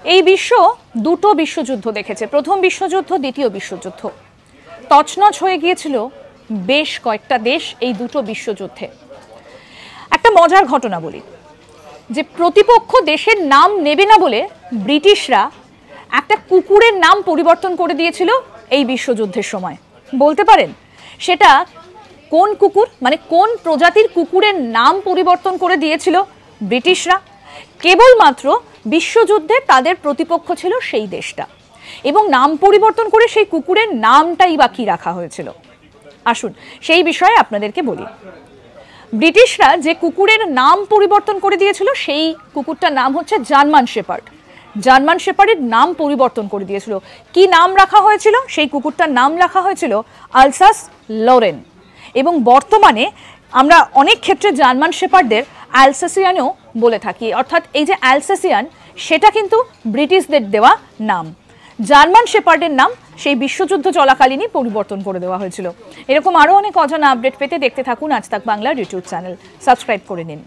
এই বিশ্ব দুটো বিশ্বযুদ্ধ দেখেছে, প্রথম বিশ্বযুদ্ধ, দ্বিতীয় বিশ্বযুদ্ধ। তছনছ হয়ে গিয়েছিল বেশ কয়েকটা দেশ এই দুটো বিশ্বযুদ্ধে। একটা মজার ঘটনা বলি, যে প্রতিপক্ষ দেশের নাম নেবে না বলে ব্রিটিশরা একটা কুকুরের নাম পরিবর্তন করে দিয়েছিল এই বিশ্বযুদ্ধের সময়। বলতে পারেন সেটা কোন কুকুর, মানে কোন প্রজাতির কুকুরের নাম পরিবর্তন করে দিয়েছিল ব্রিটিশরা? কেবলমাত্র বিশ্বযুদ্ধে তাদের প্রতিপক্ষ ছিল সেই দেশটা, এবং নাম পরিবর্তন করে সেই কুকুরের নামটাই বা কি রাখা হয়েছিল। আসুন সেই বিষয়ে আপনাদেরকে বলি। ব্রিটিশরা যে কুকুরের নাম পরিবর্তন করে দিয়েছিল সেই কুকুরটার নাম হচ্ছে জার্মান শেপার্ড। জার্মান শেপার্ডের নাম পরিবর্তন করে দিয়েছিল। কি নাম রাখা হয়েছিল? সেই কুকুরটার নাম রাখা হয়েছিল আলসাস লরেন। এবং বর্তমানে আমরা অনেক ক্ষেত্রে জার্মান শেপার্ডদের অ্যালসেসিয়ানও বলে থাকি, অর্থাৎ এই যে অ্যালসেসিয়ান সেটা কিন্তু ব্রিটিশদের দেওয়া নাম। জার্মান শেপার্ডের নাম সেই বিশ্বযুদ্ধ চলাকালীনই পরিবর্তন করে দেওয়া হয়েছিল। এরকম আরও অনেক অজানা আপডেট পেতে দেখতে থাকুন আজ তাক বাংলার ইউটিউব চ্যানেল, সাবস্ক্রাইব করে নিন।